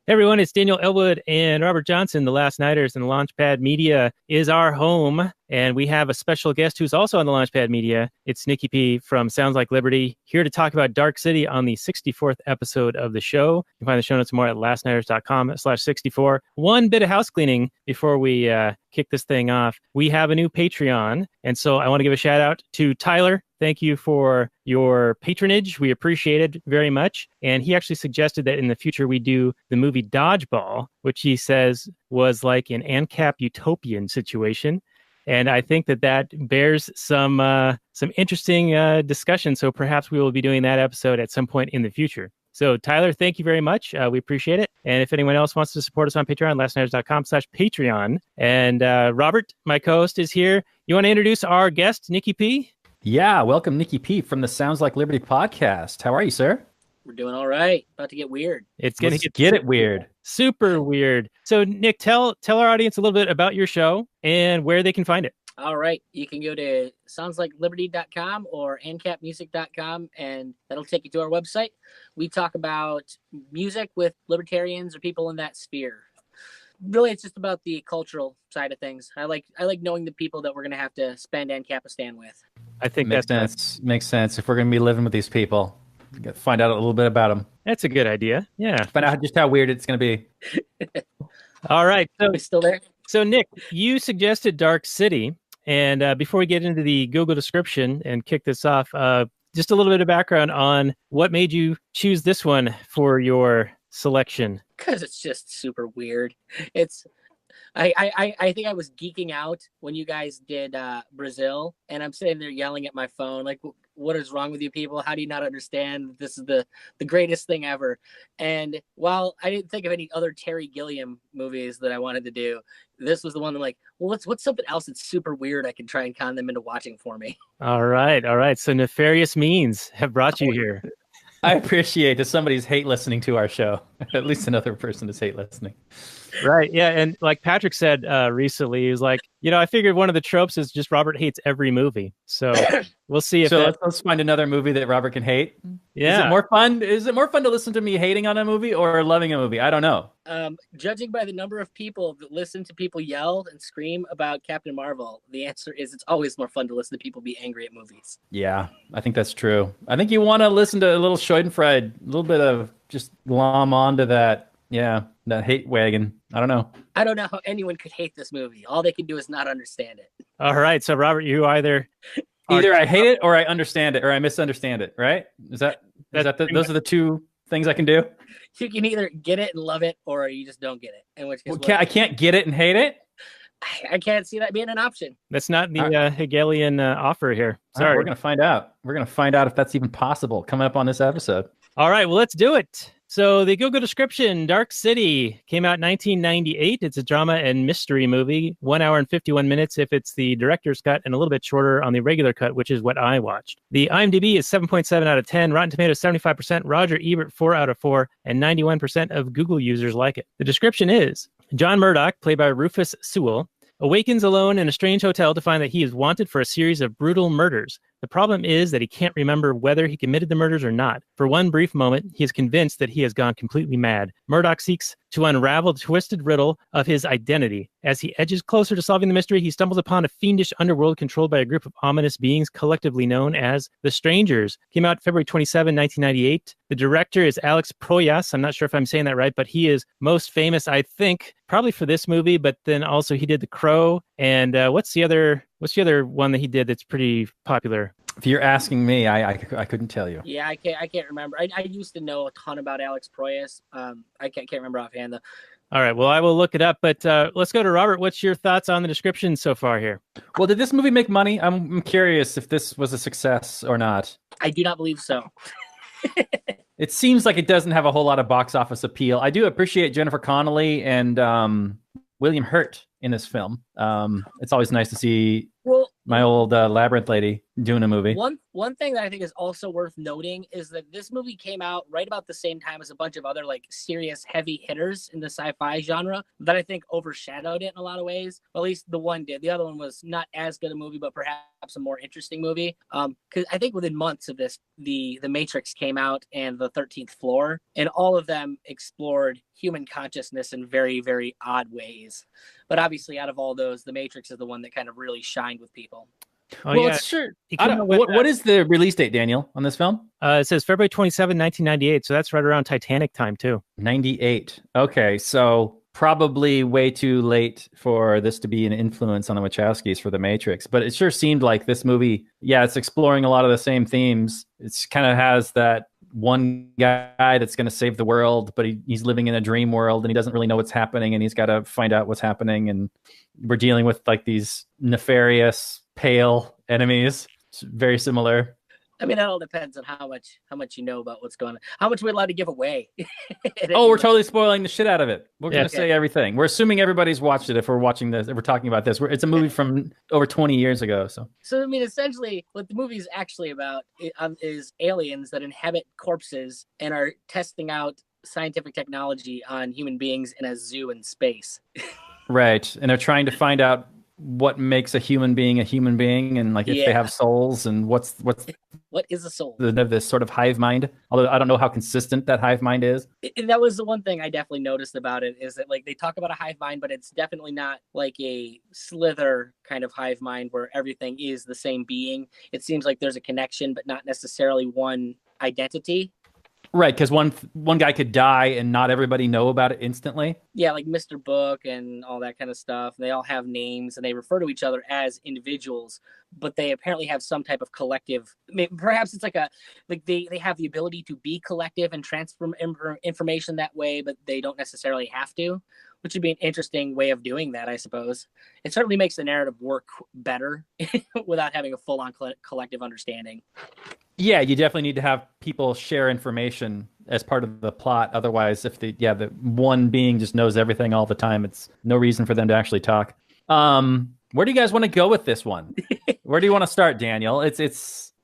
Hey everyone, it's Daniel Elwood and Robert Johnson. The Last Nighters and Launchpad Media is our home, and we have a special guest who's also on the Launchpad Media. It's Nicky P from Sounds Like Liberty, here to talk about Dark City on the 64th episode of the show. You can find the show notes more at lastnighters.com/64. One bit of house cleaning before we kick this thing off. We have a new Patreon, and so I want to give a shout out to Tyler. Thank you for your patronage. We appreciate it very much. And he actually suggested that in the future we do the movie Dodgeball, which he says was like an ANCAP utopian situation. And I think that bears some interesting discussion. So perhaps we will be doing that episode at some point in the future. So Tyler, thank you very much. We appreciate it. And if anyone else wants to support us on Patreon, lastnighters.com/Patreon. And Robert, my co-host, is here. You want to introduce our guest, Nicky P? Yeah, welcome Nicky P from the Sounds Like Liberty podcast. How are you, sir? We're doing all right. About to get weird. It's going to get it weird. Super weird. So Nick, tell our audience a little bit about your show and where they can find it. All right. You can go to soundslike-liberty.com or ancapmusic.com, and that'll take you to our website. We talk about music with libertarians or people in that sphere. Really, it's just about the cultural side of things. I like knowing the people that we're going to have to spend Ancapistan with. I think makes sense. Makes sense. If we're going to be living with these people, find out a little bit about them. That's a good idea. Yeah. Find out just how weird it's going to be. All right. So we still there? So Nick, you suggested Dark City. And before we get into the Google description and kick this off, just a little bit of background on what made you choose this one for your selection. Because it's just super weird. I think I was geeking out when you guys did Brazil, and I'm sitting there yelling at my phone, like, what is wrong with you people? How do you not understand? This is the greatest thing ever. And while I didn't think of any other Terry Gilliam movies that I wanted to do, this was the one that, like, well, what's something else that's super weird I can try and con them into watching for me. All right. So nefarious means have brought you here. I appreciate that somebody's hate listening to our show. At least another person is hate listening. Right. Yeah. And like Patrick said recently, he was like, I figured one of the tropes is just Robert hates every movie. So we'll see if let's find another movie that Robert can hate. Yeah. Is it more fun to listen to me hating on a movie or loving a movie? I don't know. Judging by the number of people that listen to people yell and scream about Captain Marvel, the answer is it's always more fun to listen to people be angry at movies. Yeah, I think that's true. I think you want to listen to a little Schadenfreude, a little bit of just glom onto that. Yeah, that hate wagon. I don't know. I don't know how anyone could hate this movie. All they can do is not understand it. All right. So, Robert, you either I hate it or I understand it or I misunderstand it, right? Those are the two things I can do? You can either get it and love it or you just don't get it. In which case, I can't get it and hate it? I can't see that being an option. That's not the Hegelian offer here. Sorry. Right, we're going to find out. We're going to find out if that's even possible coming up on this episode. All right. Well, let's do it. So the Google description, Dark City, came out in 1998. It's a drama and mystery movie, 1 hour and 51 minutes if it's the director's cut, and a little bit shorter on the regular cut, which is what I watched. The IMDb is 7.7 out of 10, Rotten Tomatoes 75%, Roger Ebert 4 out of 4, and 91% of Google users like it. The description is, John Murdoch, played by Rufus Sewell, awakens alone in a strange hotel to find that he is wanted for a series of brutal murders. The problem is that he can't remember whether he committed the murders or not. For one brief moment, he is convinced that he has gone completely mad. Murdoch seeks to unravel the twisted riddle of his identity. As he edges closer to solving the mystery, he stumbles upon a fiendish underworld controlled by a group of ominous beings collectively known as the Strangers. Came out February 27, 1998. The director is Alex Proyas. I'm not sure if I'm saying that right, but he is most famous, I think, probably for this movie, but then also he did The Crow. And what's the other one that he did that's pretty popular? If you're asking me, I couldn't tell you. Yeah, I can't remember. I used to know a ton about Alex Proyas. I can't remember offhand though. All right, well, I will look it up, but let's go to Robert. What's your thoughts on the description so far here? Well, did this movie make money? I'm curious if this was a success or not. I do not believe so. It seems like it doesn't have a whole lot of box office appeal. I do appreciate Jennifer Connelly and William Hurt in this film. It's always nice to see my old Labyrinth lady. doing a movie. One thing that I think is also worth noting is that this movie came out right about the same time as a bunch of other like serious heavy hitters in the sci-fi genre that I think overshadowed it in a lot of ways. Well, at least the one did. The other one was not as good a movie, but perhaps a more interesting movie. Because I think within months of this, the Matrix came out and the 13th Floor, and all of them explored human consciousness in very, very odd ways. But obviously, out of all those, the Matrix is the one that kind of really shined with people. Oh, well, yeah. it's sure. It came out with, What is the release date, Daniel, on this film? It says February 27, 1998. So that's right around Titanic time, too. 98. Okay, so probably way too late for this to be an influence on the Wachowskis for The Matrix. But it sure seemed like this movie, yeah, it's exploring a lot of the same themes. It's kind of has that one guy that's going to save the world, but he's living in a dream world and he doesn't really know what's happening and he's got to find out what's happening. And we're dealing with like these nefarious, pale enemies. It's very similar. I mean, that all depends on how much you know about what's going on. How much we're allowed to give away. Oh, we're totally spoiling the shit out of it. We're going to Okay. say everything. We're assuming everybody's watched it if we're watching this, if we're talking about this. It's a movie from over 20 years ago. So I mean, essentially, what the movie is actually about is aliens that inhabit corpses and are testing out scientific technology on human beings in a zoo in space. right. And they're trying to find out what makes a human being, and like if they have souls and what is a soul? This sort of hive mind. Although I don't know how consistent that hive mind is. And that was the one thing I definitely noticed about it, is that like they talk about a hive mind, but it's definitely not like a Slither kind of hive mind where everything is the same being. It seems like there's a connection, but not necessarily one identity. Right, because one guy could die and not everybody know about it instantly. Yeah, like Mr. Book and all that kind of stuff. They all have names and they refer to each other as individuals, but they apparently have some type of collective. Perhaps it's like they have the ability to be collective and transfer information that way, but they don't necessarily have to, which would be an interesting way of doing that, I suppose. It certainly makes the narrative work better without having a full-on collective understanding. Yeah, you definitely need to have people share information as part of the plot. Otherwise, if the one being just knows everything all the time, it's no reason for them to actually talk. Where do you guys want to go with this one? Where do you want to start, Daniel? It's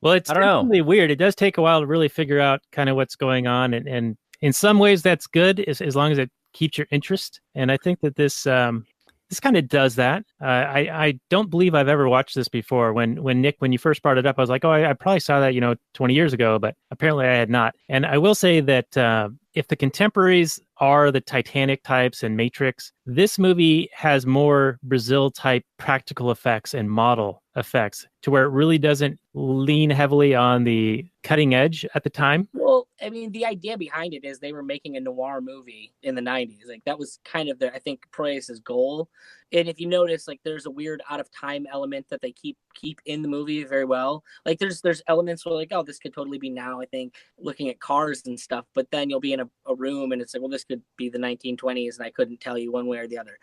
Well, it's I don't know. definitely weird. It does take a while to really figure out kind of what's going on, and in some ways that's good as long as it keeps your interest. And I think that this kind of does that. I don't believe I've ever watched this before. When Nick, when you first brought it up, I was like, oh, I probably saw that 20 years ago, but apparently I had not. And I will say that if the contemporaries are the Titanic types and Matrix, this movie has more Brazil type practical effects and model effects to where it really doesn't lean heavily on the cutting edge at the time. Well, I mean, the idea behind it is they were making a noir movie in the 90s. Like that was kind of I think Proyas's goal. And if you notice, like there's a weird out of time element that they keep in the movie very well. Like there's elements where like, oh, this could totally be now, I think, looking at cars and stuff. But then you'll be in a room and it's like, well, this could be the 1920s and I couldn't tell you one way or the other.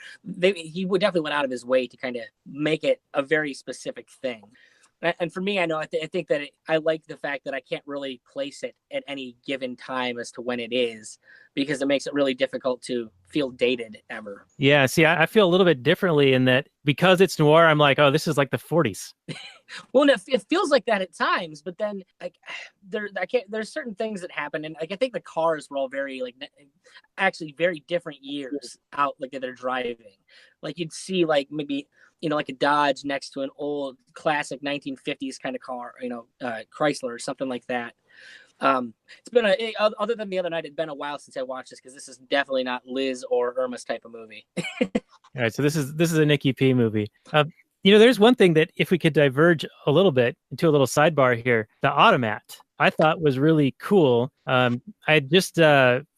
He would definitely went out of his way to kind of make it a very specific thing. And for me, I know I think that I like the fact that I can't really place it at any given time as to when it is, because it makes it really difficult to feel dated ever. Yeah, see, I feel a little bit differently in that because it's noir, I'm like, oh, this is like the 40s. Well, it feels like that at times, but then like there's certain things that happen, and like I think the cars were all very like actually very different years out, like that they're driving. Like you'd see like maybe like a Dodge next to an old classic 1950s kind of car, Chrysler or something like that. It's been other than the other night, it's been a while since I watched this because this is definitely not Liz or Irma's type of movie. All right, so this is a Nicky P movie. There's one thing that if we could diverge a little bit into a little sidebar here, the automat I thought was really cool. I had just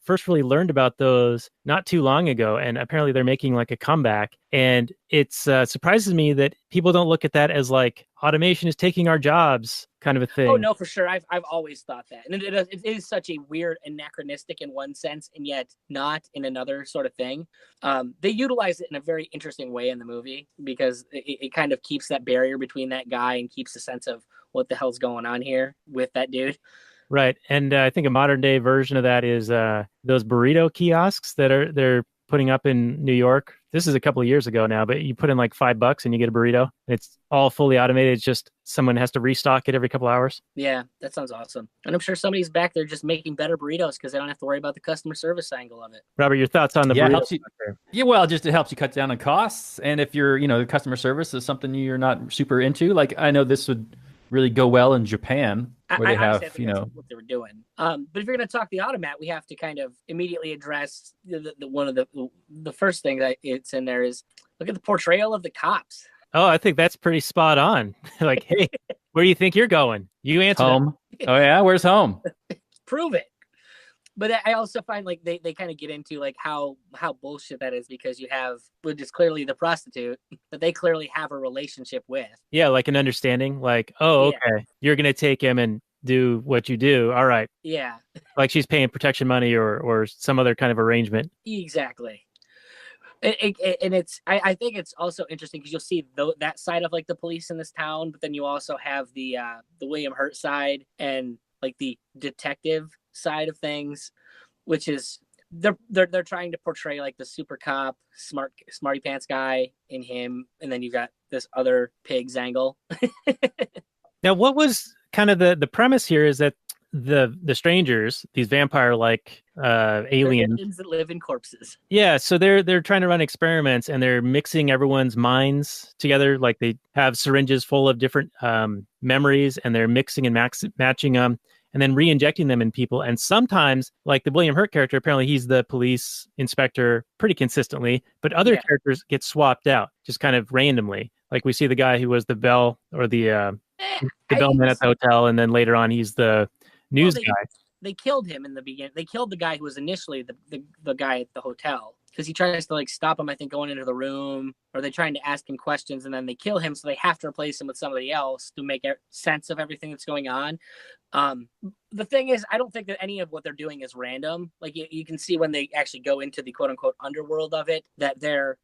first really learned about those not too long ago, and apparently they're making like a comeback. And it surprises me that people don't look at that as like automation is taking our jobs kind of a thing. Oh no, for sure. I've always thought that, and it is such a weird anachronistic in one sense, and yet not in another sort of thing. They utilize it in a very interesting way in the movie because it kind of keeps that barrier between that guy and keeps a sense of what the hell's going on here with that dude. Right. And I think a modern day version of that is those burrito kiosks they're putting up in New York. This is a couple of years ago now, but you put in like $5 and you get a burrito. It's all fully automated. It's just someone has to restock it every couple hours. Yeah, that sounds awesome. And I'm sure somebody's back there just making better burritos because they don't have to worry about the customer service angle of it. Robert, your thoughts on the burrito? Helps you, well, just it helps you cut down on costs. And if you're, the customer service is something you're not super into, like I know this would really go well in Japan, where they have, that's what they were doing. But if you're going to talk the automat, we have to kind of immediately address one of the first thing that it's in there is look at the portrayal of the cops. Oh, I think that's pretty spot on. Like, hey, where do you think you're going? You answer. Home. Oh yeah, where's home? Prove it. But I also find like they kind of get into like how bullshit that is because you have, which is clearly the prostitute that they clearly have a relationship with. Yeah, like an understanding. Like, oh, okay, you're gonna take him and do what you do. All right. Yeah. Like she's paying protection money or some other kind of arrangement. Exactly. And it's I think it's also interesting because you'll see that side of like the police in this town, but then you also have the William Hurt side and like the detective side of things, which is they're trying to portray like the super cop, smarty pants guy in him, and then you got this other pig's angle. Now, what was kind of the premise here is that the strangers, these vampire-like aliens that live in corpses. Yeah, so they're trying to run experiments and they're mixing everyone's minds together. Like they have syringes full of different memories and they're mixing and matching them and then re-injecting them in people. And sometimes, like the William Hurt character, apparently he's the police inspector pretty consistently, but other characters get swapped out just kind of randomly. Like we see the guy who was the bell or the bellman at the hotel, and then later on he's the news guy. They killed him in the beginning. They killed the guy who was initially the guy at the hotel because he tries to like stop him, I think, going into the room, or they're trying to ask him questions, and then they kill him, so they have to replace him with somebody else to make sense of everything that's going on. The thing is, I don't think that any of what they're doing is random. Like you can see when they actually go into the quote unquote underworld of it, that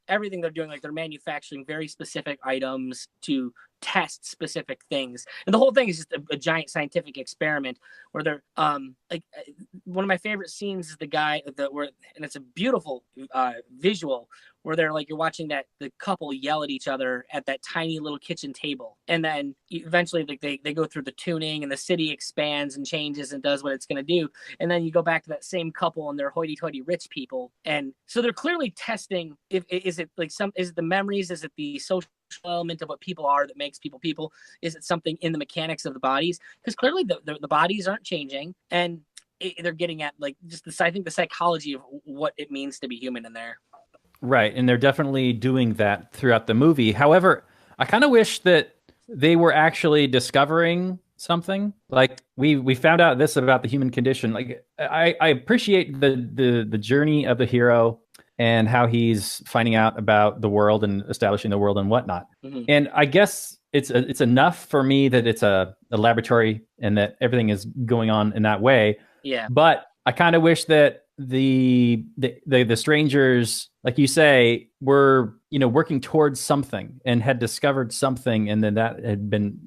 everything they're doing, like they're manufacturing very specific items to test specific things. And the whole thing is just a giant scientific experiment where they're like one of my favorite scenes is the guy and it's a beautiful visual where they're like, you're watching the couple yell at each other at that tiny little kitchen table. And then eventually like they go through the tuning and the city expands and changes and does what it's going to do. And then you go back to that same couple and they're hoity-toity rich people. And so they're clearly testing, is it the memories? Is it the social element of what people are that makes people? Is it something in the mechanics of the bodies? Because clearly the bodies aren't changing. And they're getting at like just I think the psychology of what it means to be human in there. Right, and they're definitely doing that throughout the movie. However, I kind of wish that they were actually discovering something. Like we found out this about the human condition. Like I appreciate the journey of the hero and how he's finding out about the world and establishing the world and whatnot. Mm-hmm. And I guess it's enough for me that it's a laboratory and that everything is going on in that way. Yeah. But I kind of wish that the strangers, like you say, were working towards something and had discovered something, and then that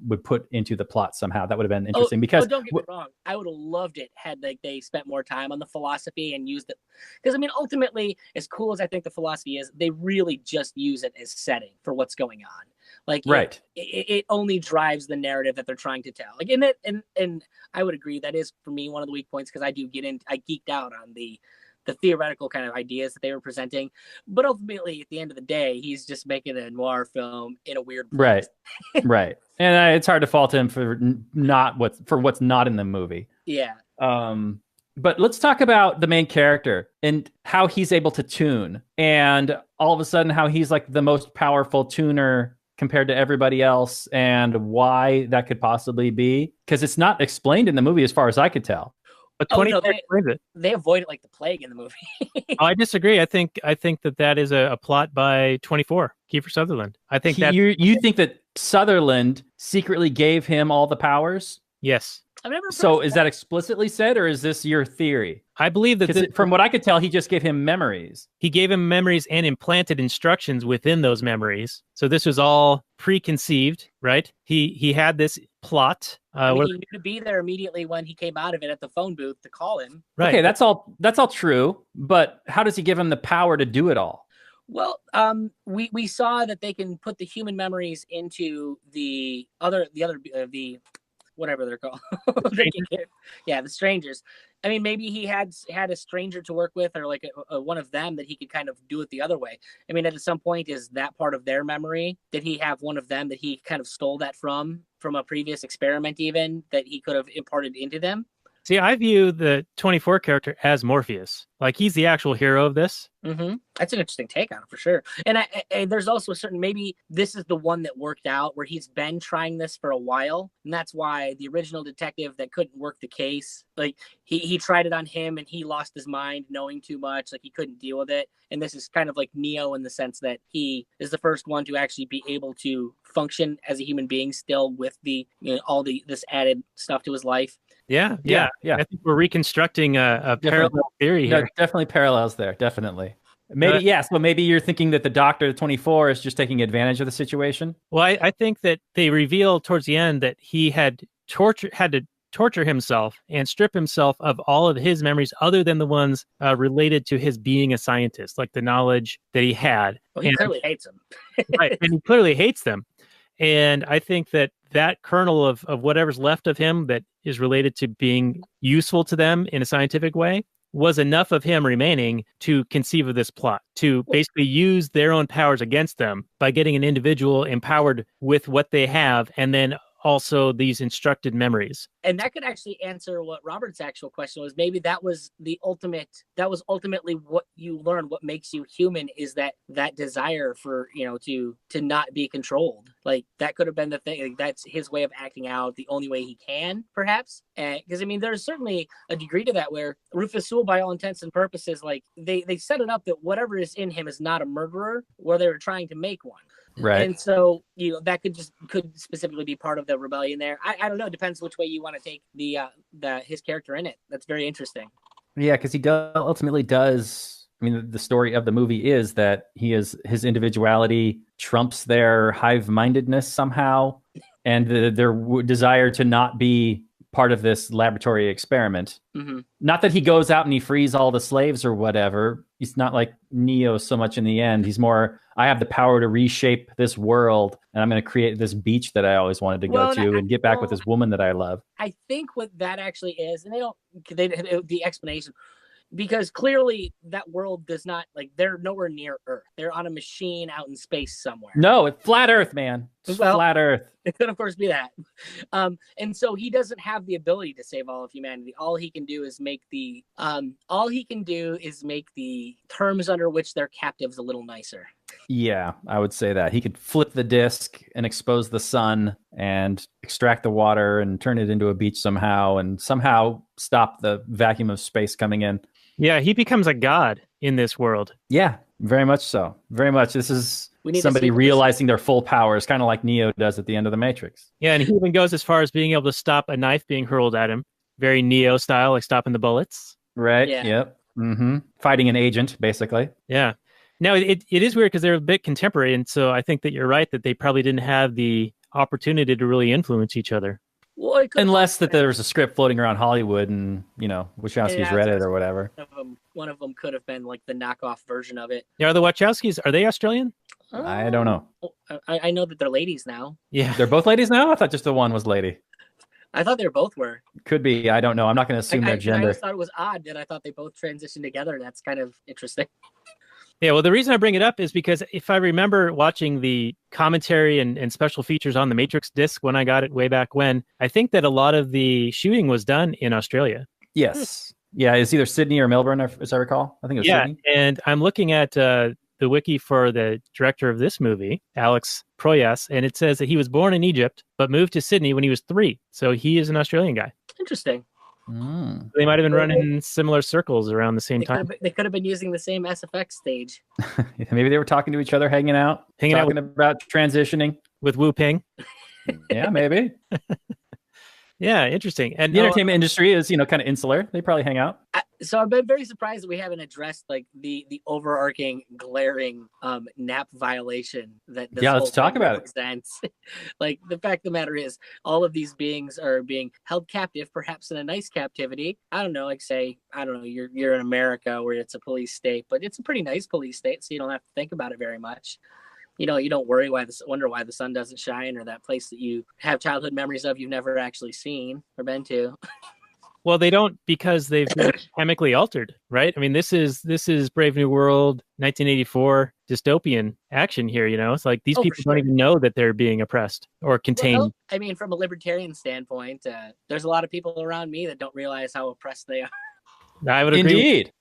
would put into the plot somehow. That would have been interesting. Because don't get me wrong, I would have loved it had they spent more time on the philosophy and used it. Because I mean, ultimately, as cool as I think the philosophy is, they really just use it as setting for what's going on. Like right, it only drives the narrative that they're trying to tell. Like and I would agree that is for me one of the weak points because I geeked out on the theoretical kind of ideas that they were presenting, but ultimately at the end of the day, he's just making a noir film in a weird place. Right. And it's hard to fault him for what's not in the movie. Yeah. But let's talk about the main character and how he's able to tune, and all of a sudden how he's like the most powerful tuner compared to everybody else, and why that could possibly be, because it's not explained in the movie as far as I could tell. But they avoid it like the plague in the movie. I disagree. I think that is a plot by 24, Kiefer Sutherland. I think that you think that Sutherland secretly gave him all the powers? Yes. I've never. So is that explicitly said, or is this your theory? I believe that from what I could tell, he just gave him memories. He gave him memories and implanted instructions within those memories. So this was all preconceived, right? He had this plot I mean, he knew to be there immediately when he came out of it at the phone booth to call him. Right. Okay, that's all true. But how does he give him the power to do it all? Well, we saw that they can put the human memories into the whatever they're called. Yeah, the strangers. I mean, maybe he had a stranger to work with, or like one of them that he could kind of do it the other way. I mean, at some point, is that part of their memory? Did he have one of them that he kind of stole that from a previous experiment, even that he could have imparted into them? See, I view the 24 character as Morpheus. Like, he's the actual hero of this. Mm-hmm. That's an interesting take on it for sure. And there's also a certain, maybe this is the one that worked out where he's been trying this for a while. And that's why the original detective that couldn't work the case, like he tried it on him and he lost his mind knowing too much. Like he couldn't deal with it. And this is kind of like Neo in the sense that he is the first one to actually be able to function as a human being still with the, all this added stuff to his life. Yeah. I think we're reconstructing a parallel theory here. No, definitely parallels there. Definitely. Maybe, so maybe you're thinking that the Doctor 24 is just taking advantage of the situation. Well, I think that they reveal towards the end that he had to torture himself and strip himself of all of his memories other than the ones related to his being a scientist, like the knowledge that he had. Well, he clearly hates them. Right, and he clearly hates them. And I think that kernel of whatever's left of him that is related to being useful to them in a scientific way was enough of him remaining to conceive of this plot, to basically use their own powers against them by getting an individual empowered with what they have, and then also these instructed memories. And that could actually answer what Robert's actual question was. Maybe that was ultimately what you learn, what makes you human, is that desire for, to not be controlled. Like that could have been the thing. Like, that's his way of acting out, the only way he can, perhaps. Because I mean, there's certainly a degree to that where Rufus Sewell, by all intents and purposes, like they set it up that whatever is in him is not a murderer, where they were trying to make one. Right. And so, that could specifically be part of the rebellion there. I don't know. It depends which way you want to take his character in it. That's very interesting. Yeah, because he ultimately does. I mean, the story of the movie is that his individuality trumps their hive-mindedness somehow, and their desire to not be part of this laboratory experiment. Mm-hmm. Not that he goes out and he frees all the slaves or whatever. He's not like Neo so much in the end. He's more, I have the power to reshape this world, and I'm going to create this beach that I always wanted to go to and get back with this woman that I love. I think what that actually is, and the explanation, because clearly that world does not, like, they're nowhere near Earth. They're on a machine out in space somewhere. No, it's flat Earth, man. It's flat Earth. It could, of course, be that. And so he doesn't have the ability to save all of humanity. All he can do is make the terms under which they're captives a little nicer. Yeah, I would say that. He could flip the disc and expose the sun and extract the water and turn it into a beach somehow, and somehow stop the vacuum of space coming in. Yeah, he becomes a god in this world. Yeah, very much so. Very much. This is somebody realizing their full powers, kind of like Neo does at the end of The Matrix. Yeah, and he even goes as far as being able to stop a knife being hurled at him. Very Neo style, like stopping the bullets. Right, yeah. Yep. Mm-hmm. Fighting an agent, basically. Yeah. Now, it is weird because they're a bit contemporary, and so I think that you're right that they probably didn't have the opportunity to really influence each other. Well, unless that there was a script floating around Hollywood and, Wachowski's read it or whatever. One of them could have been like the knockoff version of it. Yeah, are the Wachowskis, are they Australian? I don't know. I know that they're ladies now. Yeah. They're both ladies now? I thought just the one was lady. I thought they both were. Could be. I don't know. I'm not going to assume their gender. I just thought it was odd that I thought they both transitioned together. That's kind of interesting. Yeah, well, the reason I bring it up is because if I remember watching the commentary and special features on the Matrix disc when I got it way back when, I think that a lot of the shooting was done in Australia. Yes. Yeah, it's either Sydney or Melbourne, as I recall. I think it was Sydney. And I'm looking at the wiki for the director of this movie, Alex Proyas, and it says that he was born in Egypt, but moved to Sydney when he was 3. So he is an Australian guy. Interesting. They might have been running similar circles around the same time. They could have been using the same SFX stage. Maybe they were talking to each other, hanging out about transitioning with Wu Ping. Yeah, maybe. Yeah, interesting. And The entertainment industry is, kind of insular. They probably hang out. So I've been very surprised that we haven't addressed like the overarching glaring nap violation that this let's talk about it. represents. Like the fact of the matter is, all of these beings are being held captive, perhaps in a nice captivity. I don't know, like say, I don't know, you're in America where it's a police state, but it's a pretty nice police state, so you don't have to think about it very much. You don't wonder why the sun doesn't shine, or that place that you have childhood memories of you've never actually seen or been to. Well, they don't, because they've been chemically altered, right? I mean, this is Brave New World, 1984 dystopian action here. It's like these people don't even know that they're being oppressed or contained. Well, I mean, from a libertarian standpoint, there's a lot of people around me that don't realize how oppressed they are. I would agree. Indeed.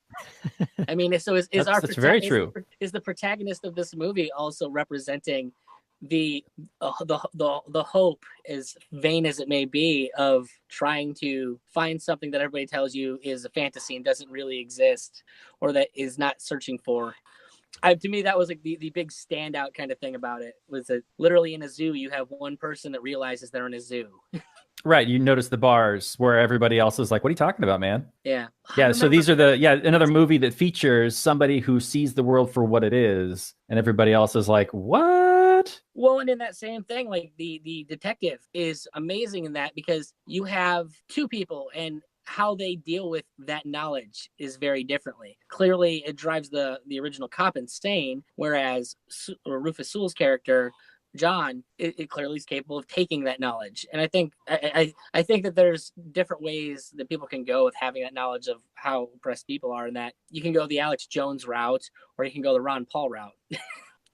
I mean, so that's very true. Is the protagonist of this movie also representing the hope, as vain as it may be, of trying to find something that everybody tells you is a fantasy and doesn't really exist, or that is not searching for? To me, that was like the big standout kind of thing about it, was that literally in a zoo, you have one person that realizes they're in a zoo. Right. You notice the bars where everybody else is like, what are you talking about, man? Yeah. Yeah. So these are another movie that features somebody who sees the world for what it is. And everybody else is like, what? Well, and in that same thing, like the detective is amazing in that, because you have two people and how they deal with that knowledge is very differently. Clearly, it drives the original cop insane, whereas Rufus Sewell's character, John, it clearly is capable of taking that knowledge. And I think I think that there's different ways that people can go with having that knowledge of how oppressed people are, and that you can go the Alex Jones route, or you can go the Ron Paul route.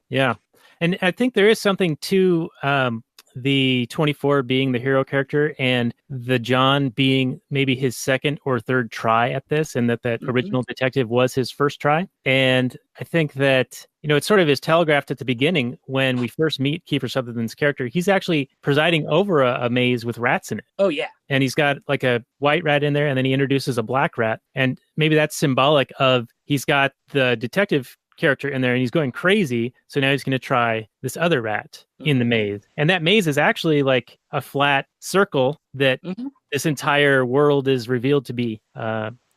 Yeah. And I think there is something to the 24 being the hero character, and the John being maybe his second or third try at this, and that original detective was his first try. And I think that, it sort of is telegraphed at the beginning when we first meet Kiefer Sutherland's character. He's actually presiding over a maze with rats in it. Oh, yeah. And he's got like a white rat in there, and then he introduces a black rat. And maybe that's symbolic of, he's got the detective character in there and he's going crazy, so now he's going to try this other rat in the maze, and that maze is actually like a flat circle that this entire world is revealed to be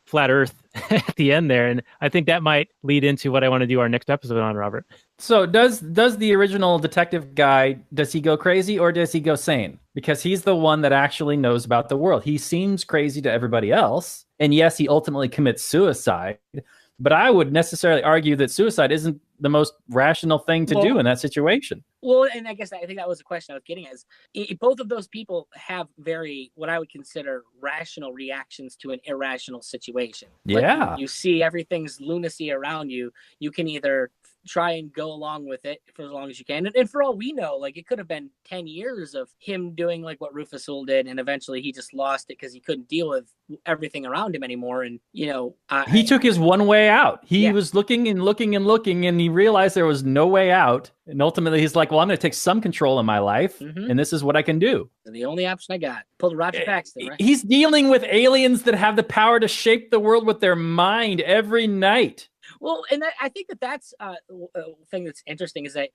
flat earth at the end there. And I think that might lead into what I want to do our next episode on, Robert. So does the original detective guy, does he go crazy or does he go sane? Because he's the one that actually knows about the world. He seems crazy to everybody else, and yes, he ultimately commits suicide. But I would necessarily argue that suicide isn't the most rational thing to do in that situation. Well, and I think that was the question I was getting at, is both of those people have very, what I would consider, rational reactions to an irrational situation. Yeah. Like you see everything's lunacy around you. You can either try and go along with it for as long as you can. And for all we know, like it could have been 10 years of him doing like what Rufus Sewell did, and eventually he just lost it because he couldn't deal with everything around him anymore. And, he took his one way out. He was looking and looking and looking, and he realized there was no way out. And ultimately he's like, well, I'm going to take some control in my life, and this is what I can do. The only option I got. Pulled Roger Paxton, right? He's dealing with aliens that have the power to shape the world with their mind every night. Well, and I think that's a thing that's interesting, is that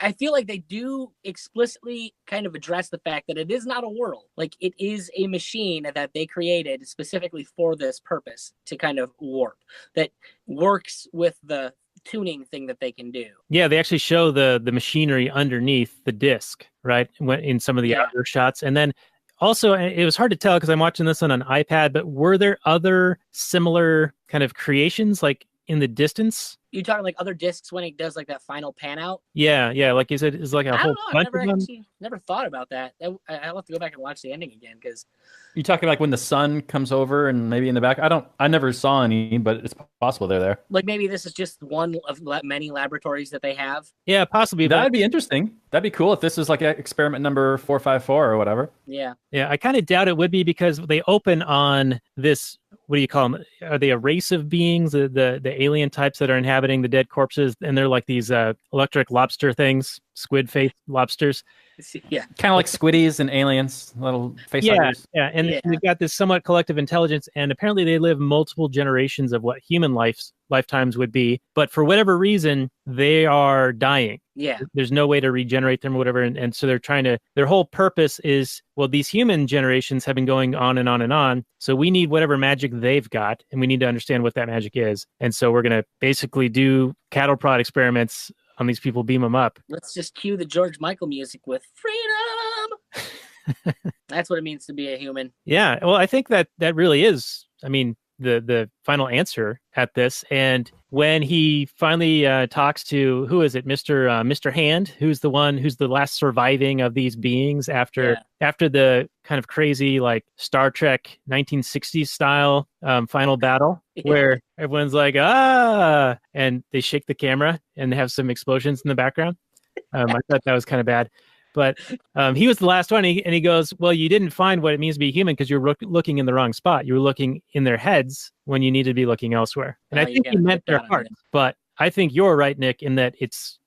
I feel like they do explicitly kind of address the fact that it is not a world. Like, it is a machine that they created specifically for this purpose, to kind of warp, that works with the tuning thing that they can do. Yeah, they actually show the machinery underneath the disc, right, in some of the outer shots. And then also, it was hard to tell because I'm watching this on an iPad, but were there other similar kind of creations, like in the distance? You talking like other discs when it does like that final pan out? Yeah, like you said, it's like a whole bunch of them. Never thought about that. I'll have to go back and watch the ending again, because you talking like when the sun comes over and maybe in the back? I never saw any, but it's possible they're there. Like maybe this is just one of many laboratories that they have. Yeah, possibly. That'd be interesting. That'd be cool if this was like experiment number 454 or whatever. Yeah. Yeah, I kind of doubt it would be, because they open on this. What do you call them? Are they a race of beings, the alien types that are inhabiting the dead corpses? And they're like these electric lobster things, squid-faced lobsters. Yeah. Kind of like Squiddies and aliens, little face huggers. Yeah, and Yeah. they've got this somewhat collective intelligence, and apparently they live multiple generations of what human lifetimes would be. But for whatever reason, they are dying. Yeah. There's no way to regenerate them or whatever. And so they're trying to, their whole purpose is, well, these human generations have been going on and on and on. So we need whatever magic they've got, and we need to understand what that magic is. And so we're going to basically do cattle prod experiments on these people, beam them up. Let's just cue the George Michael music with freedom. That's what it means to be a human. Yeah. Well, I think that really is, I mean, the final answer at this. And when he finally talks to, who is it, Mr. Hand, who's the last surviving of these beings after the kind of crazy like Star Trek 1960s style final battle, where everyone's like, ah, and they shake the camera and they have some explosions in the background. I thought that was kind of bad. But he was the last one, and he goes, well, you didn't find what it means to be human because you're looking in the wrong spot. You were looking in their heads when you need to be looking elsewhere. And I think he meant their heart. But I think you're right, Nick, in that it's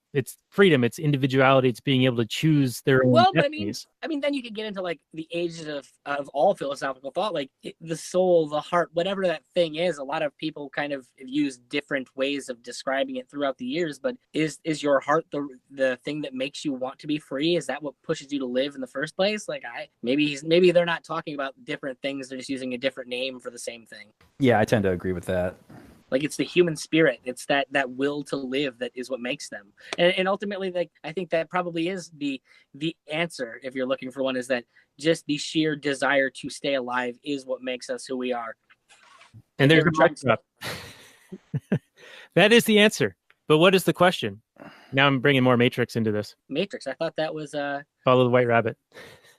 freedom, it's individuality, it's being able to choose their own destinies. I mean, then you could get into like the ages of all philosophical thought, like the soul, the heart, whatever that thing is. A lot of people kind of use different ways of describing it throughout the years. But is your heart the thing that makes you want to be free? Is that what pushes you to live in the first place? Like maybe they're not talking about different things. They're just using a different name for the same thing. Yeah, I tend to agree with that. Like it's the human spirit. It's that will to live that is what makes them. And ultimately, like I think that probably is the answer, if you're looking for one, is that just the sheer desire to stay alive is what makes us who we are. And there's that is the answer. But what is the question? Now I'm bringing more Matrix into this. Matrix. I thought that was Follow the White Rabbit.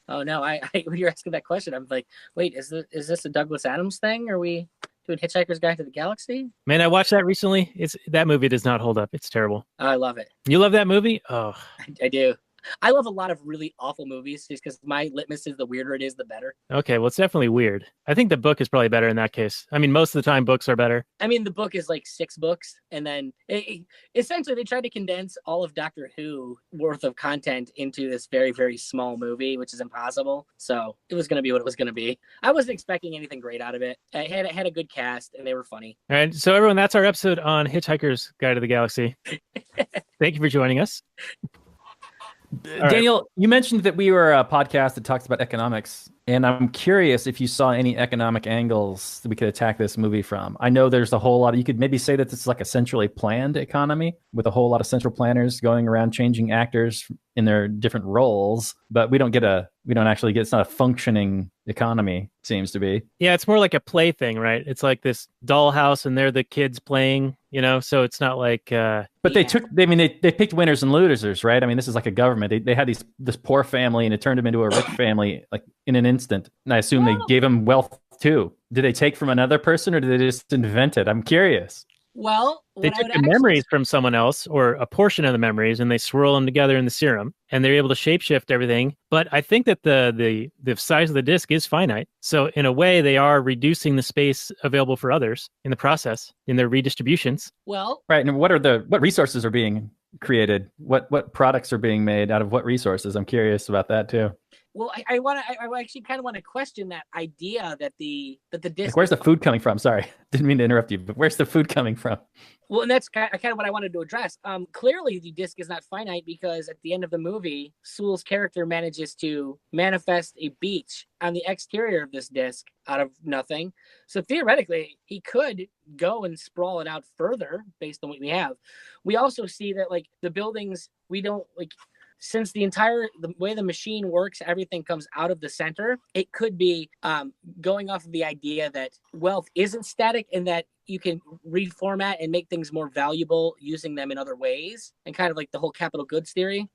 Oh no! I when you're asking that question, I'm like, wait, is this a Douglas Adams thing? Are we doing Hitchhiker's Guide to the Galaxy? Man, I watched that recently. That movie does not hold up. It's terrible. I love it. You love that movie? Oh, I do. I love a lot of really awful movies just because my litmus is the weirder it is, the better. Okay, well, it's definitely weird. I think the book is probably better in that case. I mean, most of the time, books are better. I mean, the book is like 6 books, and then essentially they tried to condense all of Doctor Who worth of content into this very, very small movie, which is impossible. So it was going to be what it was going to be. I wasn't expecting anything great out of it. It had a good cast, and they were funny. All right, so everyone, that's our episode on Hitchhiker's Guide to the Galaxy. Thank you for joining us. Daniel, you mentioned that we were a podcast that talks about economics, and I'm curious if you saw any economic angles that we could attack this movie from. I know there's a whole lot. You could maybe say that this is like a centrally planned economy with a whole lot of central planners going around changing actors in their different roles, but we don't actually get, it's not a functioning economy, seems to be. Yeah, it's more like a play thing, right? It's like this dollhouse and they're the kids playing, so it's not like... But they picked winners and losers, right? I mean, this is like a government. They had this poor family and it turned them into a rich family like in an instant. And I assume they gave them wealth too. Did they take from another person or did they just invent it? I'm curious. Well, they took the memories from someone else or a portion of the memories and they swirl them together in the serum and they're able to shapeshift everything. But I think that the size of the disk is finite. So in a way, they are reducing the space available for others in the process, in their redistributions. Well, right. And what resources are being created? What products are being made out of what resources? I'm curious about that too. Well, I actually kind of want to question that idea that the disc. Like, where's the food coming from? Sorry, didn't mean to interrupt you, but where's the food coming from? Well, and that's kind of what I wanted to address. Clearly, the disc is not finite because at the end of the movie, Sewell's character manages to manifest a beach on the exterior of this disc out of nothing. So theoretically, he could go and sprawl it out further based on what we have. We also see that like the buildings, we don't like. Since the way the machine works, everything comes out of the center. It could be going off of the idea that wealth isn't static and that you can reformat and make things more valuable using them in other ways, and kind of like the whole capital goods theory.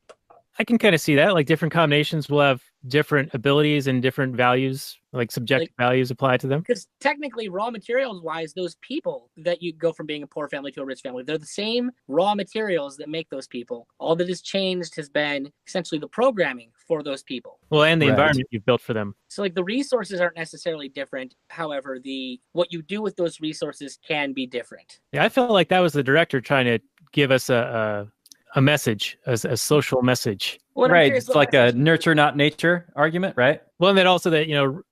I can kind of see that. Like different combinations will have different abilities and different values, like subjective values applied to them. Because technically, raw materials wise, those people that you go from being a poor family to a rich family, they're the same raw materials that make those people. All that has changed has been essentially the programming for those people. Well, and the environment you've built for them. So like the resources aren't necessarily different. However, what you do with those resources can be different. Yeah, I felt like that was the director trying to give us a message, a social message Well, I'm Right. curious It's what like a message- nurture, not nature argument, right? Well, and then also that,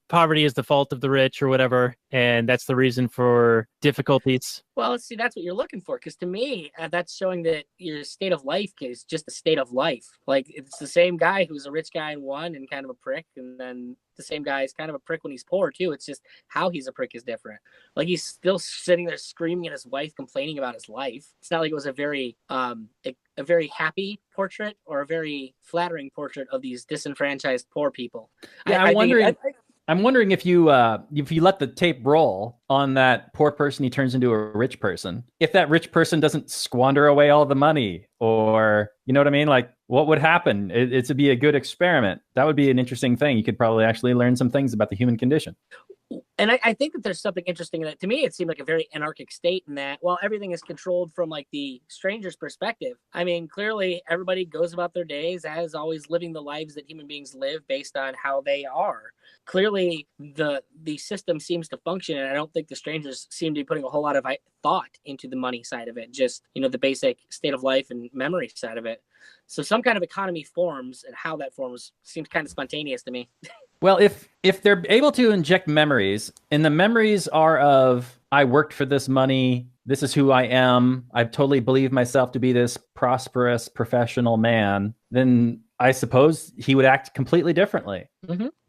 poverty is the fault of the rich or whatever, and that's the reason for difficulties. Well, see, that's what you're looking for. Because to me, that's showing that your state of life is just a state of life. Like, it's the same guy who's a rich guy in one and kind of a prick, and then the same guy is kind of a prick when he's poor too. It's just how he's a prick is different. Like, he's still sitting there screaming at his wife, complaining about his life. It's not like it was a very happy portrait or a very flattering portrait of these disenfranchised poor people. Yeah, I'm wondering if you let the tape roll on that poor person, he turns into a rich person. If that rich person doesn't squander away all the money, or you know what I mean? Like, what would happen? It'd be a good experiment. That would be an interesting thing. You could probably actually learn some things about the human condition. And I think that there's something interesting in that. To me, it seemed like a very anarchic state in that, well, everything is controlled from like the stranger's perspective. I mean, clearly everybody goes about their days as always living the lives that human beings live based on how they are. Clearly, the system seems to function, and I don't think the strangers seem to be putting a whole lot of thought into the money side of it, just, the basic state of life and memory side of it. So some kind of economy forms, and how that forms seems kind of spontaneous to me. Well, if they're able to inject memories, and the memories are of, I worked for this money, this is who I am, I totally believe myself to be this prosperous professional man, then I suppose he would act completely differently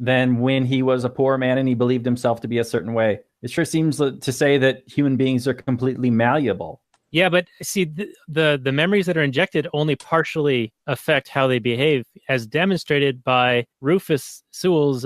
than when he was a poor man and he believed himself to be a certain way. It sure seems to say that human beings are completely malleable. Yeah, but see, the memories that are injected only partially affect how they behave, as demonstrated by Rufus Sewell's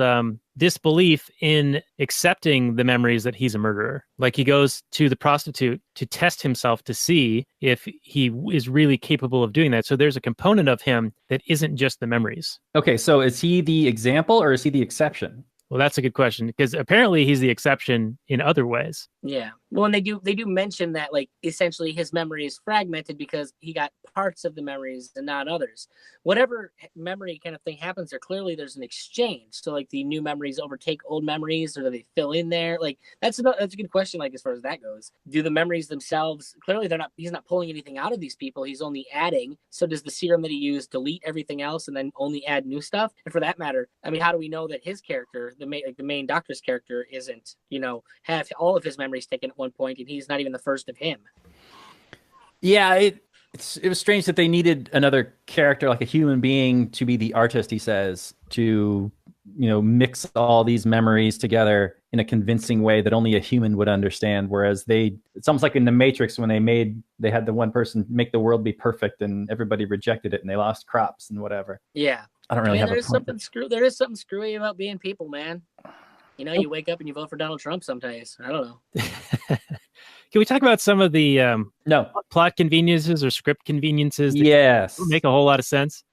disbelief in accepting the memories that he's a murderer. Like, he goes to the prostitute to test himself to see if he is really capable of doing that. So there's a component of him that isn't just the memories. Okay, so is he the example or is he the exception? Well, that's a good question, because apparently he's the exception in other ways. Yeah. Well, and they do mention that, like, essentially his memory is fragmented because he got parts of the memories and not others. Whatever memory kind of thing happens there, clearly there's an exchange. So, like, the new memories overtake old memories, or do they fill in there? Like, that's a good question, like, as far as that goes. Do the memories themselves, clearly he's not pulling anything out of these people, he's only adding. So does the serum that he used delete everything else and then only add new stuff? And for that matter, I mean, how do we know that his character, the main doctor's character, isn't, have all of his memories taken at one point, and he's not even the first of him? Yeah, it was strange that they needed another character, like a human being, to be the artist, he says, to mix all these memories together in a convincing way that only a human would understand. Whereas it's almost like in the Matrix, when they had the one person make the world be perfect and everybody rejected it and they lost crops and whatever. Yeah. I don't really have a point. There is something screwy about being people, man. You wake up and you vote for Donald Trump sometimes. I don't know. Can we talk about some of the no plot conveniences or script conveniences that yes make a whole lot of sense?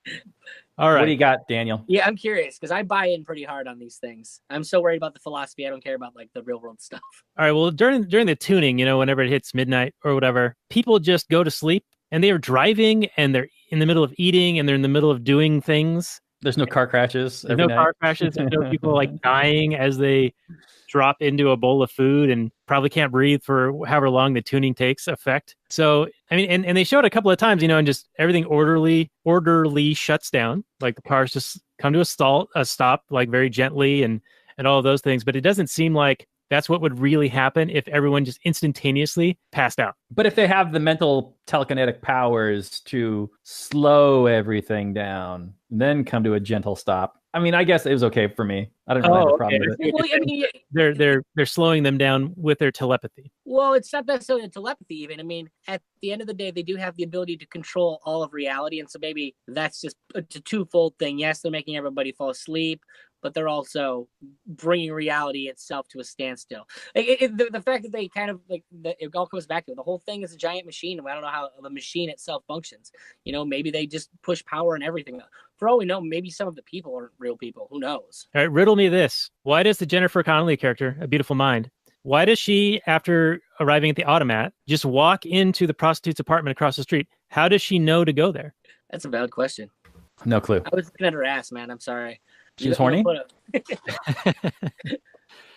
All right. What do you got, Daniel? Yeah, I'm curious, because I buy in pretty hard on these things. I'm so worried about the philosophy, I don't care about, like, the real world stuff. All right. Well, during the tuning, whenever it hits midnight or whatever, people just go to sleep, and they are driving, and they're in the middle of eating, and they're in the middle of doing things. There's no car crashes. There's no car crashes. There's no people like dying as they drop into a bowl of food and probably can't breathe for however long the tuning takes effect. So, I mean, and they show it a couple of times, and just everything orderly shuts down. Like, the cars just come to a stop, like, very gently, and all of those things. But it doesn't seem like that's what would really happen if everyone just instantaneously passed out. But if they have the mental telekinetic powers to slow everything down, then come to a gentle stop. I mean, I guess it was okay for me. I don't really have a problem with it. Well, I mean, they're slowing them down with their telepathy. Well, it's not necessarily telepathy even. I mean, at the end of the day, they do have the ability to control all of reality. And so maybe that's just a twofold thing. Yes, they're making everybody fall asleep, but they're also bringing reality itself to a standstill. The fact that they kind of, like, it all comes back to it. The whole thing is a giant machine, and I don't know how the machine itself functions. Maybe they just push power and everything. For all we know, maybe some of the people aren't real people. Who knows? All right, riddle me this. Why does the Jennifer Connelly character, A Beautiful Mind, why does she, after arriving at the automat, just walk into the prostitute's apartment across the street? How does she know to go there? That's a valid question. No clue. I was looking at her ass, man. I'm sorry. She was horny?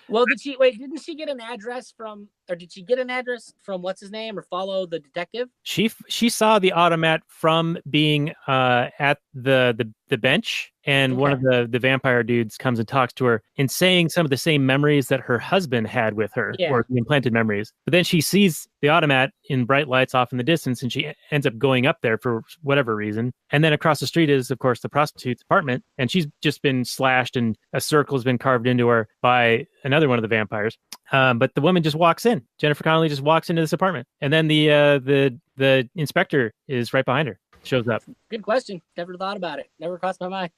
Well, didn't she get an address from or did she get an address from what's his name, or follow the detective? She saw the automat from being at the bench, and one of the vampire dudes comes and talks to her and saying some of the same memories that her husband had with her, or the implanted memories. But then she sees the automat in bright lights off in the distance, and she ends up going up there for whatever reason. And then across the street is, of course, the prostitute's apartment, and she's just been slashed, and a circle has been carved into her by another one of the vampires. But the woman just walks in. Jennifer Connelly just walks into this apartment, and then the inspector is right behind her. Shows up. Good question. Never thought about it. Never crossed my mind.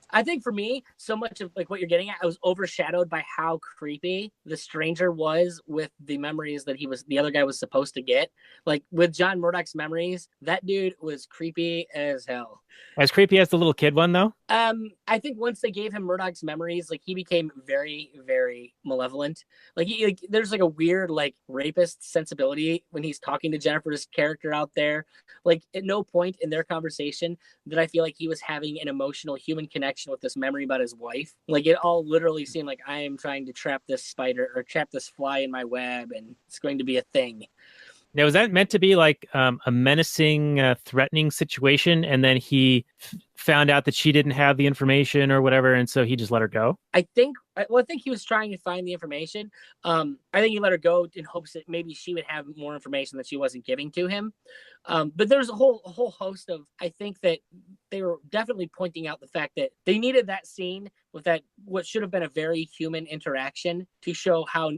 I think for me, so much of like what you're getting at, I was overshadowed by how creepy the stranger was with the memories that the other guy was supposed to get. Like with John Murdoch's memories, that dude was creepy as hell. As creepy as the little kid one, though? I think once they gave him Murdoch's memories, like he became very, very malevolent. Like there's like a weird like rapist sensibility when he's talking to Jennifer's character out there. Like at no point in their conversation did I feel like he was having an emotional human connection with this memory about his wife. Like it all literally seemed like I am trying to trap this spider or trap this fly in my web, and it's going to be a thing. Now, was that meant to be like a menacing, threatening situation, and then he found out that she didn't have the information or whatever, and so he just let her go? I think he was trying to find the information. I think he let her go in hopes that maybe she would have more information that she wasn't giving to him. But there's a whole host of, I think that they were definitely pointing out the fact that they needed that scene with that, what should have been a very human interaction, to show how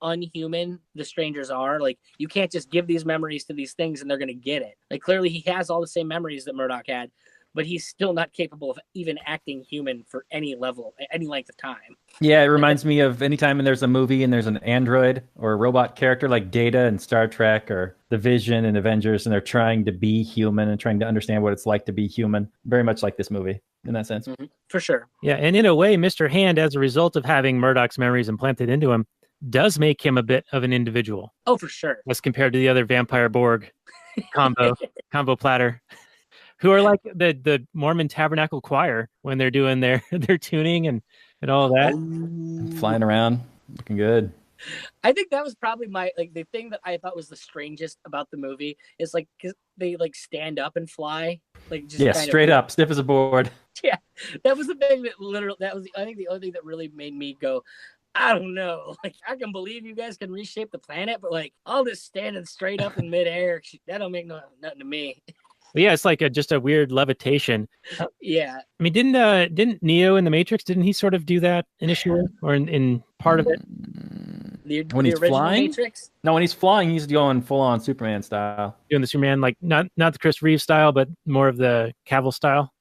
unhuman the strangers are. Like, you can't just give these memories to these things and they're going to get it. Like, clearly he has all the same memories that Murdoch had, but he's still not capable of even acting human for any level, any length of time. Yeah, it reminds me of anytime there's a movie and there's an android or a robot character like Data in Star Trek or The Vision in Avengers, and they're trying to be human and trying to understand what it's like to be human. Very much like this movie in that sense. Mm-hmm. For sure. Yeah, and in a way, Mr. Hand, as a result of having Murdoch's memories implanted into him, does make him a bit of an individual. Oh, for sure. As compared to the other vampire Borg combo platter, who are like the Mormon tabernacle-choir when they're doing their tuning and all that. Flying around, looking good. I think that was probably the thing that I thought was the strangest about the movie is like, cause they like stand up and fly, like just straight up, stiff as a board. Yeah, that was the thing that I think the only thing that really made me go, I don't know. Like, I can believe you guys can reshape the planet, but like all this standing straight up in midair, that don't make nothing to me. Yeah, it's like just a weird levitation. Yeah. I mean, didn't Neo in the Matrix, didn't he sort of do that initially, or in part of it? When he's flying? Matrix? No, when he's flying, he's going full-on Superman style. Doing the Superman, like not the Chris Reeve style, but more of the Cavill style.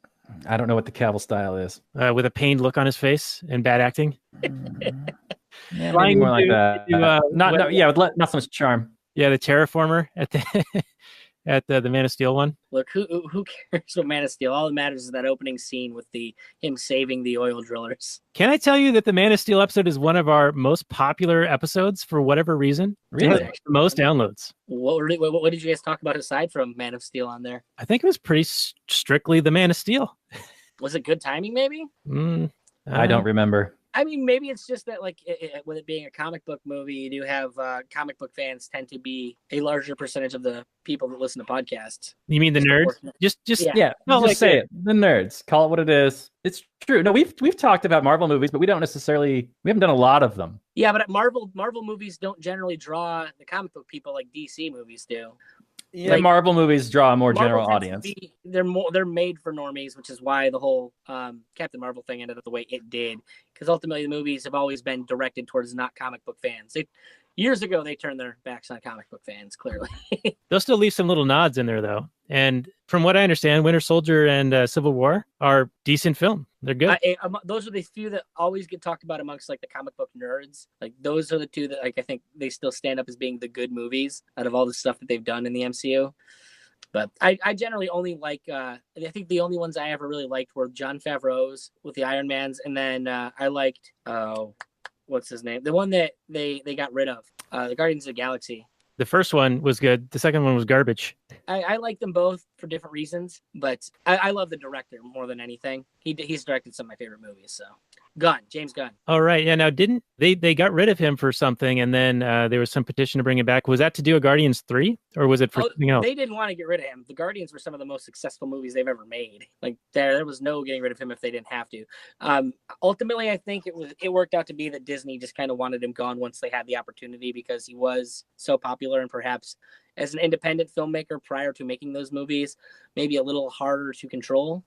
I don't know what the Cavill style is. With a pained look on his face and bad acting. Yeah, maybe more like that. Not so much charm. Yeah, the terraformer at the Man of Steel one. Look, who cares what Man of Steel? All that matters is that opening scene with him saving the oil drillers. Can I tell you that the Man of Steel episode is one of our most popular episodes for whatever reason? Really? The most downloads. What did you guys talk about aside from Man of Steel on there? I think it was pretty strictly the Man of Steel. Was it good timing, maybe? I don't remember. I mean, maybe it's just that, like, with it being a comic book movie, you do have comic book fans tend to be a larger percentage of the people that listen to podcasts. You mean the nerds? Just say it. The nerds. Call it what it is. It's true. No, we've talked about Marvel movies, but we haven't done a lot of them. Yeah, but Marvel movies don't generally draw the comic book people like DC movies do. Yeah, like, Marvel movies draw a more general audience. They're made for normies, which is why the whole Captain Marvel thing ended up the way it did. Because ultimately, the movies have always been directed towards not comic book fans. Years ago, they turned their backs on comic book fans, clearly. They'll still leave some little nods in there, though. And from what I understand, Winter Soldier and Civil War are decent film. They're good. Those are the few that always get talked about amongst like the comic book nerds. Like those are the two that like I think they still stand up as being the good movies out of all the stuff that they've done in the MCU. But I generally only like I think the only ones I ever really liked were Jon Favreau's with the Iron Mans, and then I liked what's his name? The one that they got rid of, the Guardians of the Galaxy. The first one was good. The second one was garbage. I like them both for different reasons, but I love the director more than anything. He's directed some of my favorite movies. So James Gunn. Oh, right. Yeah. Now, didn't they got rid of him for something, and then there was some petition to bring him back. Was that to do a Guardians 3, or was it for something else? They didn't want to get rid of him. The Guardians were some of the most successful movies they've ever made. Like there was no getting rid of him if they didn't have to. Ultimately, I think it worked out to be that Disney just kind of wanted him gone once they had the opportunity, because he was so popular, and perhaps as an independent filmmaker prior to making those movies, maybe a little harder to control.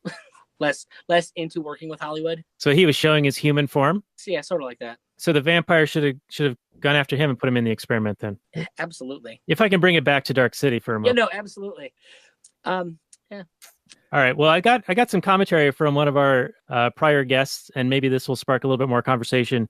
less into working with Hollywood. So he was showing his human form. So yeah, sort of like that. So the vampire should have gone after him and put him in the experiment then. Absolutely. If I can bring it back to Dark City for a moment. Yeah, no, absolutely. Yeah. All right. Well, I got some commentary from one of our prior guests, and maybe this will spark a little bit more conversation.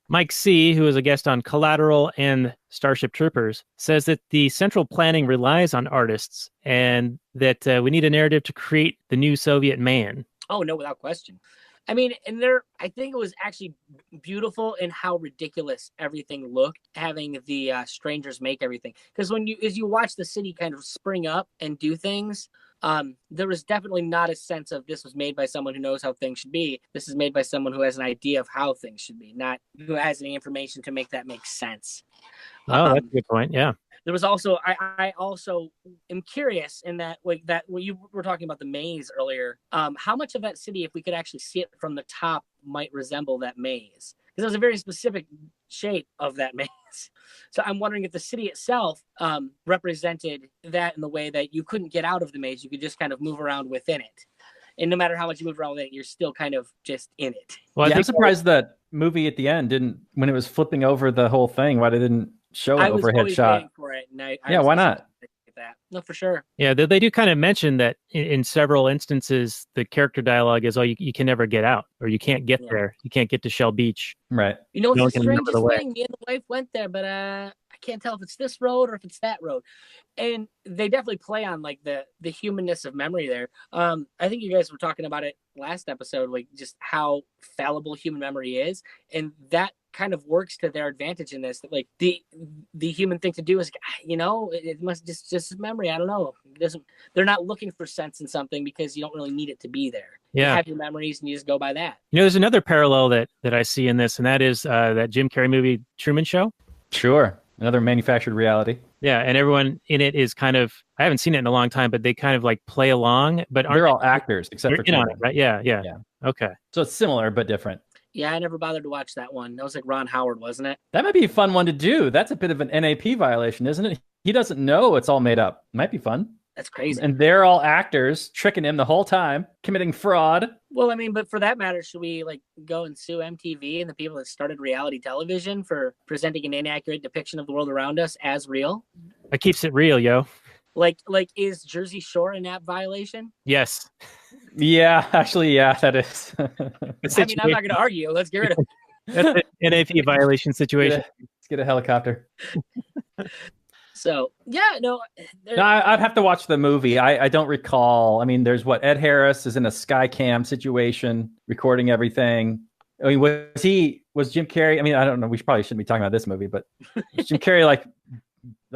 Mike C., who is a guest on Collateral and Starship Troopers, says that the central planning relies on artists, and that we need a narrative to create the new Soviet man. Oh, no, without question. I mean, I think it was actually beautiful in how ridiculous everything looked, having the strangers make everything. Because as you watch the city kind of spring up and do things, there was definitely not a sense of this was made by someone who knows how things should be. This is made by someone who has an idea of how things should be, not who has any information to make that make sense. Oh, that's a good point. Yeah. There was also, I also am curious in that, like that when you were talking about the maze earlier, how much of that city, if we could actually see it from the top, might resemble that maze? Because it was a very specific shape of that maze. So I'm wondering if the city itself represented that in the way that you couldn't get out of the maze. You could just kind of move around within it. And no matter how much you move around with it, you're still kind of just in it. Well, I'm surprised that movie at the end didn't, when it was flipping over the whole thing, why they didn't show an overhead shot. For it, and yeah, why not? That. No, for sure. Yeah, they do kind of mention that in several instances, the character dialogue is, oh, you can never get out, or you can't get there. You can't get to Shell Beach. Right. You know, it's the strangest thing. Me and the wife went there, but I can't tell if it's this road or if it's that road. And they definitely play on like the humanness of memory there. I think you guys were talking about it last episode, like just how fallible human memory is. And that kind of works to their advantage in this. That like the human thing to do is, you know, it must just memory. I don't know. They're not looking for sense in something because you don't really need it to be there. Yeah. You have your memories and you just go by that. You know, there's another parallel that I see in this, and that is that Jim Carrey movie Truman Show. Sure. Another manufactured reality. Yeah, and everyone in it is kind of, I haven't seen it in a long time, but they kind of like play along, but they're all actors except for in on it, right? Yeah. Okay. So it's similar but different. Yeah, I never bothered to watch that one. That was like Ron Howard, wasn't it? That might be a fun one to do. That's a bit of an NAP violation, isn't it? He doesn't know it's all made up. Might be fun. That's crazy. And they're all actors tricking him the whole time, committing fraud. Well, I mean, but for that matter, should we like go and sue MTV and the people that started reality television for presenting an inaccurate depiction of the world around us as real? It keeps it real, yo. Like is Jersey Shore a NAP violation? Yes. Yeah, actually, yeah, that is. I mean, I'm not going to argue. Let's get rid of it. That's an NAP violation situation. Let's get a helicopter. So, yeah, no. I'd have to watch the movie. I don't recall. I mean, there's Ed Harris is in a Skycam situation, recording everything. I mean, was Jim Carrey? I mean, I don't know. We probably shouldn't be talking about this movie, but was Jim Carrey like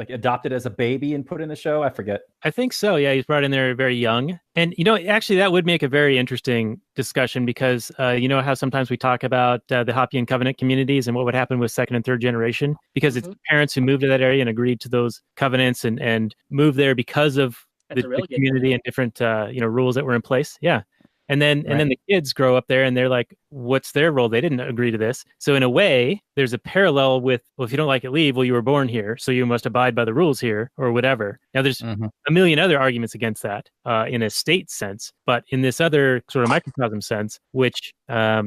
adopted as a baby and put in the show? I forget. I think so. Yeah, he's brought in there very young. And, you know, actually that would make a very interesting discussion because, you know how sometimes we talk about the Hoppian Covenant communities and what would happen with second and third generation, because it's parents who moved to that area and agreed to those covenants and moved there because of the community and different, rules that were in place. Yeah. And then the kids grow up there and they're like, what's their role? They didn't agree to this. So in a way, there's a parallel with, well, if you don't like it, leave. Well, you were born here, so you must abide by the rules here or whatever. Now, there's a million other arguments against that in a state sense. But in this other sort of microcosm sense, which I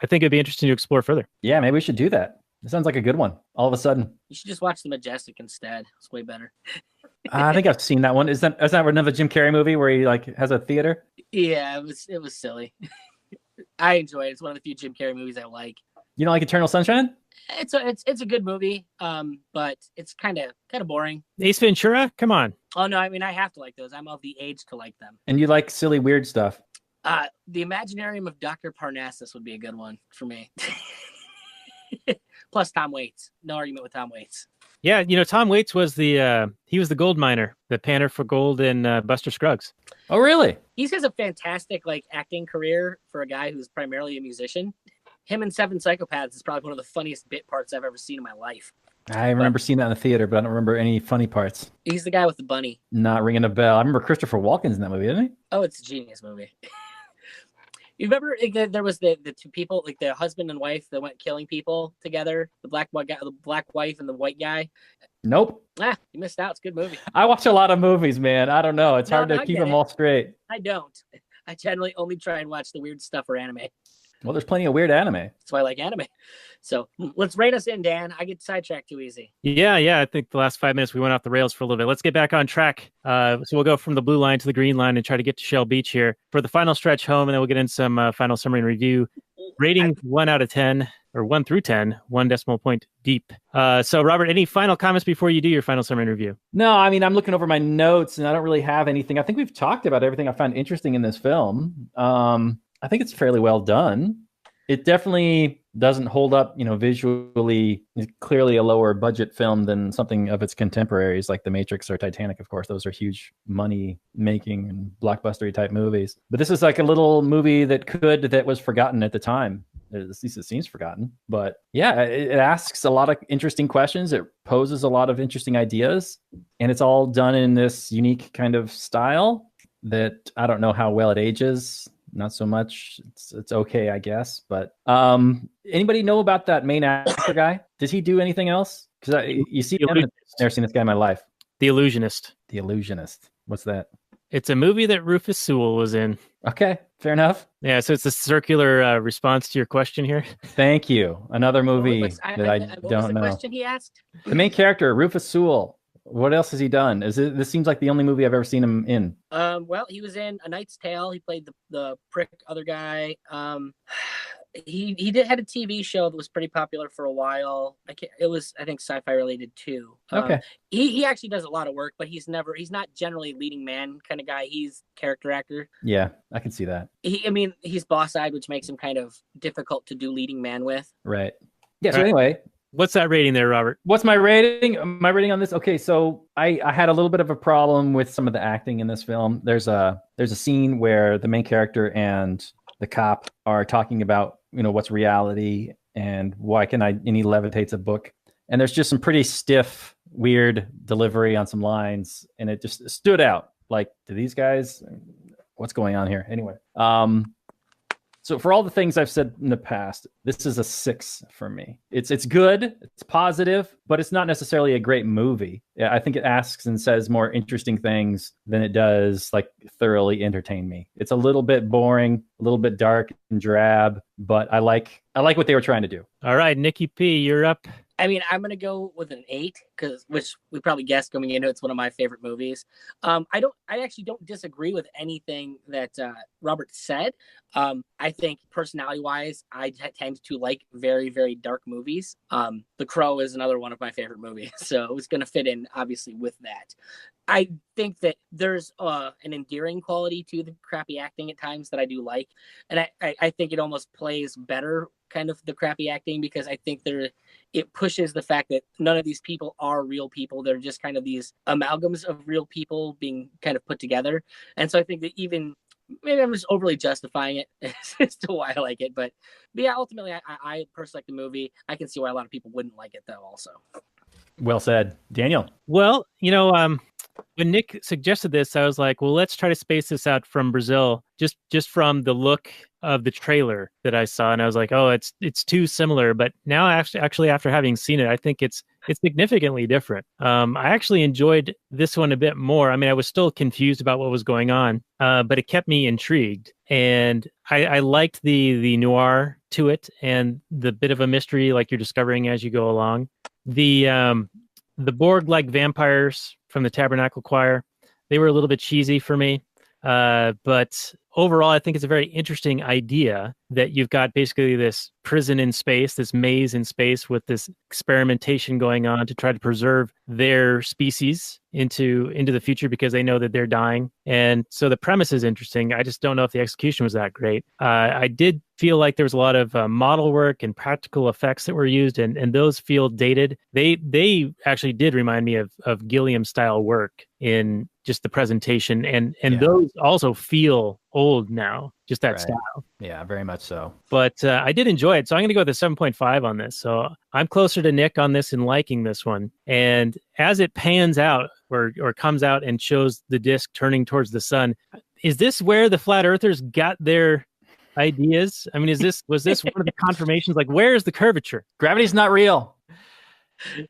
think it'd be interesting to explore further. Yeah, maybe we should do that. It sounds like a good one. All of a sudden. You should just watch The Majestic instead. It's way better. I think I've seen that one. Is that another Jim Carrey movie where he like has a theater? Yeah, it was silly. I enjoy it. It's one of the few Jim Carrey movies I like. You don't like Eternal Sunshine? It's a good movie, but it's kind of boring. Ace Ventura? Come on. Oh no, I mean I have to like those. I'm of the age to like them. And you like silly weird stuff. The Imaginarium of Dr. Parnassus would be a good one for me. Plus Tom Waits. No argument with Tom Waits. Yeah, Tom Waits was he was the gold miner, the panner for gold in Buster Scruggs. Oh, really? He has a fantastic acting career for a guy who's primarily a musician. Him in Seven Psychopaths is probably one of the funniest bit parts I've ever seen in my life. I remember seeing that in the theater, but I don't remember any funny parts. He's the guy with the bunny. Not ringing a bell. I remember Christopher Walken's in that movie, didn't he? Oh, it's a genius movie. You remember there was the two people, the husband and wife that went killing people together, the black wife and the white guy? Nope. You missed out. It's a good movie. I watch a lot of movies, man. I don't know. It's hard to keep them all straight. I don't. I generally only try and watch the weird stuff or anime. Well, there's plenty of weird anime. That's why I like anime. So let's rein us in, Dan. I get sidetracked too easy. Yeah. I think the last 5 minutes we went off the rails for a little bit. Let's get back on track. So we'll go from the blue line to the green line and try to get to Shell Beach here for the final stretch home, and then we'll get in some final summary and review. Rating 1 out of 10, or 1 through 10, 1 decimal point deep. So Robert, any final comments before you do your final summary and review? No, I mean, I'm looking over my notes and I don't really have anything. I think we've talked about everything I found interesting in this film. I think it's fairly well done. It definitely doesn't hold up, visually. It's clearly a lower budget film than something of its contemporaries like The Matrix or Titanic. Of course, those are huge money making and blockbustery type movies. But this is like a little movie that was forgotten at the time. At least it seems forgotten. But yeah, it asks a lot of interesting questions. It poses a lot of interesting ideas. And it's all done in this unique kind of style that I don't know how well it ages. Not so much. It's okay, I guess. But anybody know about that main actor guy? Does he do anything else? Because you see, I've never seen this guy in my life. The Illusionist. The Illusionist. What's that? It's a movie that Rufus Sewell was in. Okay, fair enough. Yeah, so it's a circular response to your question here. Thank you. Another movie that I don't know. What was the question he asked? The main character, Rufus Sewell. What else has he done? This seems like the only movie I've ever seen him in. Well, he was in A Knight's Tale. He played the prick other guy. He had a TV show that was pretty popular for a while. It was, I think, sci-fi related too. Okay. He actually does a lot of work, but he's not generally leading man kind of guy. He's character actor. Yeah, I can see that. He's boss-eyed, which makes him kind of difficult to do leading man with. Right. Yeah. So anyway. What's that rating there, Robert? What's my rating? My rating on this? Okay, so I had a little bit of a problem with some of the acting in this film. There's a scene where the main character and the cop are talking about, what's reality and why and he levitates a book. And there's just some pretty stiff, weird delivery on some lines. And it just stood out. Like, do these guys, what's going on here? Anyway. So for all the things I've said in the past, this is a 6 for me. It's good, it's positive, but it's not necessarily a great movie. I think it asks and says more interesting things than it does thoroughly entertain me. It's a little bit boring, a little bit dark and drab, but I like what they were trying to do. All right, Nicky P, you're up. I'm going to go with an 8 which we probably guessed coming into it's one of my favorite movies. I actually don't disagree with anything that Robert said. I think personality wise, I tend to like very, very dark movies. The Crow is another one of my favorite movies. So it's going to fit in obviously with that. I think that there's an endearing quality to the crappy acting at times that I do like. And I think it almost plays better kind of the crappy acting because I think it pushes the fact that none of these people are real people. They're just kind of these amalgams of real people being kind of put together. And so I think that maybe I'm just overly justifying it as to why I like it. But yeah, ultimately, I personally like the movie. I can see why a lot of people wouldn't like it, though, also. Well said. Daniel? Well, when Nick suggested this, I was like, well, let's try to space this out from Brazil, just from the look of the trailer that I saw. And I was like, oh, it's too similar. But now actually after having seen it, I think it's significantly different. I actually enjoyed this one a bit more. I mean, I was still confused about what was going on, but it kept me intrigued. And I liked the noir to it and the bit of a mystery like you're discovering as you go along. The Borg-like vampires from the Tabernacle-choir, they were a little bit cheesy for me. But overall, I think it's a very interesting idea that you've got basically this prison in space, this maze in space with this experimentation going on to try to preserve their species into the future because they know that they're dying. And so the premise is interesting. I just don't know if the execution was that great. I did feel like there was a lot of model work and practical effects that were used, and those feel dated. They actually did remind me of Gilliam style work in just the presentation, and those also feel old now, just that style. Yeah, very much so. But I did enjoy it, so I'm going to go with a 7.5 on this. So I'm closer to Nick on this in liking this one. And as it pans out or comes out and shows the disc turning towards the sun, is this where the flat earthers got their ideas? I mean, was this one of the confirmations? Like, where is the curvature? Gravity's not real.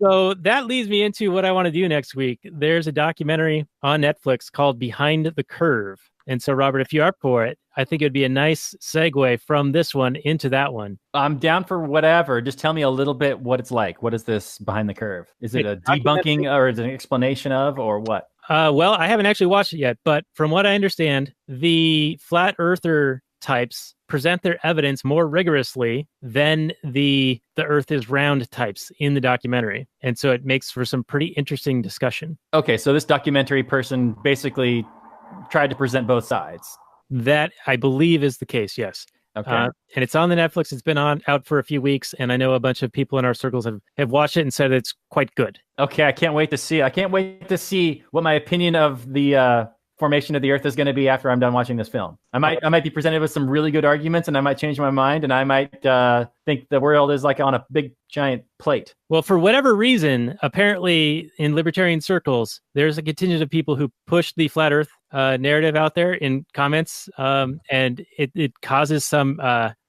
So that leads me into what I want to do next week. There's a documentary on Netflix called Behind the Curve. And so, Robert, if you're up for it, I think it would be a nice segue from this one into that one. I'm down for whatever. Just tell me a little bit what it's like. What is this Behind the Curve? Is it a debunking or is it an explanation of, or what? Well, I haven't actually watched it yet, but from what I understand, the flat earther types present their evidence more rigorously than the earth is round types in the documentary. And so it makes for some pretty interesting discussion. Okay, so this documentary person basically tried to present both sides. That, I believe, is the case, yes. Okay. And it's on the Netflix. It's been out for a few weeks, and I know a bunch of people in our circles have watched it and said it's quite good. Okay, I can't wait to see it. I can't wait to see what my opinion of the formation of the Earth is going to be after I'm done watching this film. I might be presented with some really good arguments, and I might change my mind, and I might think the world is like on a big giant plate. Well, for whatever reason, apparently in libertarian circles, there's a contingent of people who push the flat Earth narrative out there in comments, and it causes some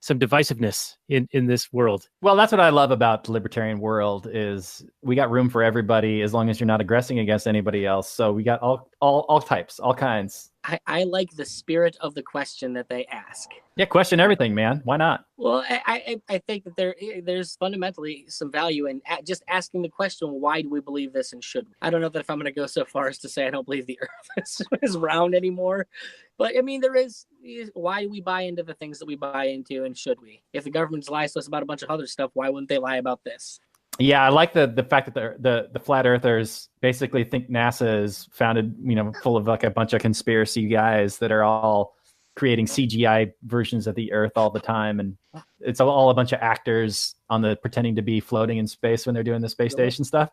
divisiveness in this world. Well, that's what I love about the libertarian world is we got room for everybody as long as you're not aggressing against anybody else. So we got all types, all kinds. I like the spirit of the question that they ask. Yeah, question everything, man. Why not? Well, I think that there's fundamentally some value in just asking the question, why do we believe this and should we? I don't know that if I'm going to go so far as to say I don't believe the Earth is round anymore. But, I mean, there is, why do we buy into the things that we buy into and should we? If the government lies to us about a bunch of other stuff, why wouldn't they lie about this? Yeah, I like the fact that the flat earthers basically think NASA is founded, full of like a bunch of conspiracy guys that are all creating CGI versions of the Earth all the time, and it's all a bunch of actors pretending to be floating in space when they're doing the space station stuff.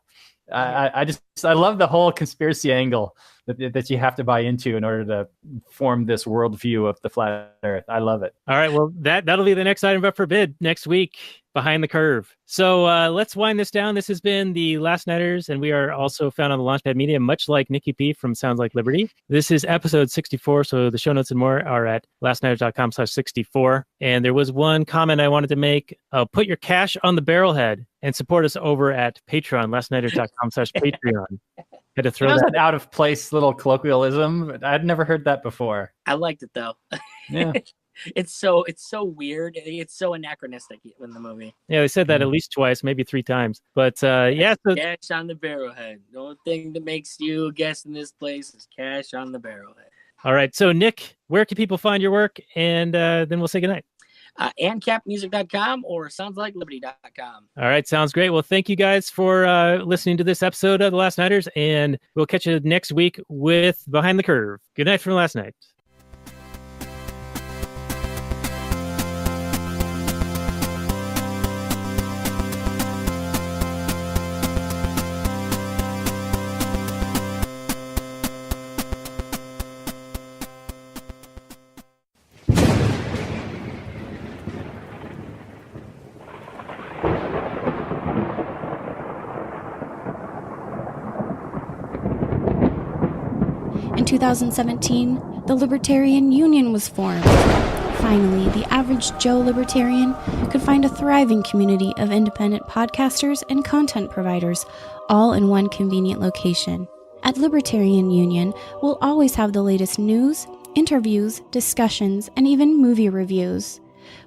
I love the whole conspiracy angle that you have to buy into in order to form this worldview of the flat Earth. I love it. All right, well that'll be the next item up for bid next week. Behind the Curve. So let's wind this down. This has been the Last Nighters, and we are also found on the Launchpad Media, much like Nicky P from Sounds Like Liberty. This is episode 64, so the show notes and more are at lastnighters.com/64. And there was one comment I wanted to make. Put your cash on the barrelhead and support us over at Patreon, lastnighters.com/Patreon. Had to throw that an out of place little colloquialism. I'd never heard that before. I liked it though. Yeah. It's so weird. It's so anachronistic in the movie. Yeah, they said that at least twice, maybe 3 times. But yeah. So cash on the barrelhead. The only thing that makes you a guest in this place is cash on the barrelhead. All right. So Nick, where can people find your work? And then we'll say goodnight. ANCAPmusic.com or soundslike-liberty.com. All right. Sounds great. Well, thank you guys for listening to this episode of The Last Nighters, and we'll catch you next week with Behind the Curve. Good night from last night. In 2017, the Libertarian Union was formed. Finally, the average Joe Libertarian could find a thriving community of independent podcasters and content providers, all in one convenient location. At Libertarian Union, we'll always have the latest news, interviews, discussions, and even movie reviews.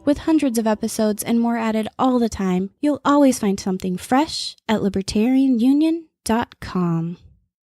With hundreds of episodes and more added all the time, you'll always find something fresh at libertarianunion.com.